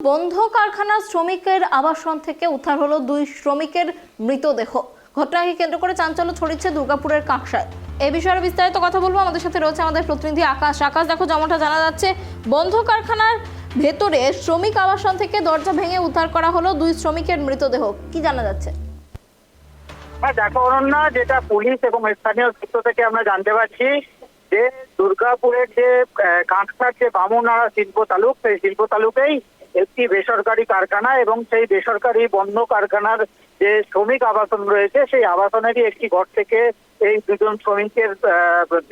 বন্ধ কারখানার শ্রমিকের আবাসন থেকে উদ্ধার হলো 2 শ্রমিকের মৃতদেহ। ঘটনাকে কেন্দ্র করে চাঞ্চল্য ছড়িয়েছে দুর্গাপুরের কাকসায়। এই বিষয়ে বিস্তারিত কথা বলবো, আমাদের সাথে রয়েছে আমাদের প্রতিনিধি আকাশ। দেখো, যেমনটা জানা যাচ্ছে, বন্ধ কারখানার ভেতরে শ্রমিক আবাসন থেকে দরজা ভেঙে উদ্ধার করা হলো 2 শ্রমিকের মৃতদেহ। কি জানা যাচ্ছে? দেখো অনন্যা, যেটা পুলিশ এবং স্থানীয় সূত্র থেকে আমরা জানতে পারছি যে দুর্গাপুরের যে কাঁকসার যে বামুনাড়া শিল্প তালুক, সেই শিল্প তালুকেই একটি বেসরকারি কারখানা এবং সেই বেসরকারি বন্ধ কারখানার যে শ্রমিক আবাসন রয়েছে, সেই আবাসনেরই একটি ঘর থেকে এই 2জন শ্রমিকের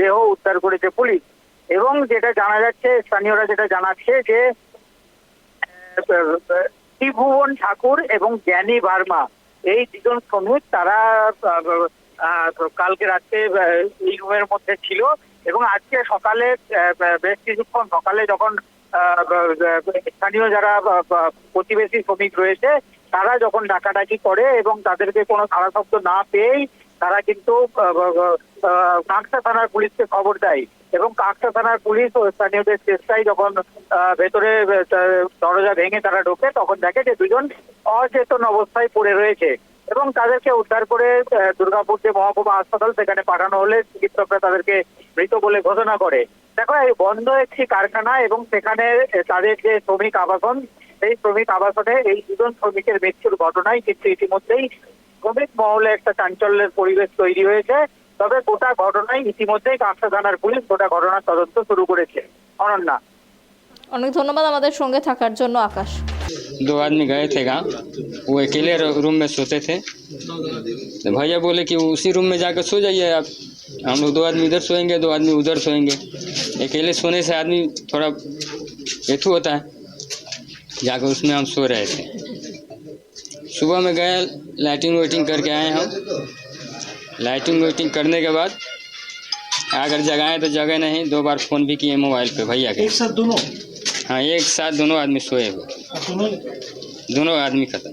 দেহ উদ্ধার করেছে পুলিশ। এবং যেটা জানা যাচ্ছে, স্থানীয়রা যেটা জানাচ্ছে যে ত্রিভুবন ঠাকুর এবং জ্ঞানী ভার্মা, এই 2জন শ্রমিক তারা কালকে রাত্রে এই রুমের মধ্যে ছিল এবং আজকে সকালে বেশ কিছুক্ষণ সকালে যখন স্থানীয় যারা প্রতিবেশী শ্রমিক রয়েছে তারা যখন ডাকাডাকি করে এবং তাদেরকে কোনো সাড়া শব্দ না পেয়েই তারা কিন্তু কাঁকসা থানার পুলিশকে খবর দেয় এবং কাঁকসা থানার পুলিশ ও স্থানীয়দের চেষ্টায় যখন ভেতরে দরজা ভেঙে তারা ঢোকে, তখন দেখে যে 2জন অচেতন অবস্থায় পড়ে রয়েছে এবং তাদেরকে উদ্ধার করে দুর্গাপুর যে মহকুমা হাসপাতাল সেখানে পাঠানো হলে চিকিৎসকরা তাদেরকে মৃত বলে ঘোষণা করে। দেখো, এই বন্ধ একটি কারখানা এবং সেখানে তাদের যে শ্রমিক আবাসন, সেই শ্রমিক আবাসনে এই 2জন শ্রমিকের মৃত্যুর ঘটনায় কিন্তু ইতিমধ্যেই শ্রমিক মহলে একটা চাঞ্চল্যের পরিবেশ তৈরি হয়েছে। তবে গোটা ঘটনায় ইতিমধ্যেই কাঁকসা থানার পুলিশ গোটা ঘটনার তদন্ত শুরু করেছে। অনন্যা, অনেক ধন্যবাদ আমাদের সঙ্গে থাকার জন্য আকাশ। 2 आदमी गए थे गाँव, वो अकेले रूम में सोते थे तो भैया बोले कि उसी रूम में जाकर सो जाइए आप, हम लोग 2 आदमी इधर सोएंगे 2 आदमी उधर सोएंगे। अकेले सोने से आदमी थोड़ा हेतु होता है, जाकर उसमें हम सो रहे थे। सुबह में गए, लाइटिंग वाइटिंग करके आए हम। लाइटिंग वाइटिंग करने के बाद अगर जगाएं तो जगह नहीं, 2 बार फ़ोन भी किए मोबाइल पे भैया के। एक साथ दोनों? हाँ, एक साथ दोनों आदमी सोए हुए, दोनों आदमी खत्म।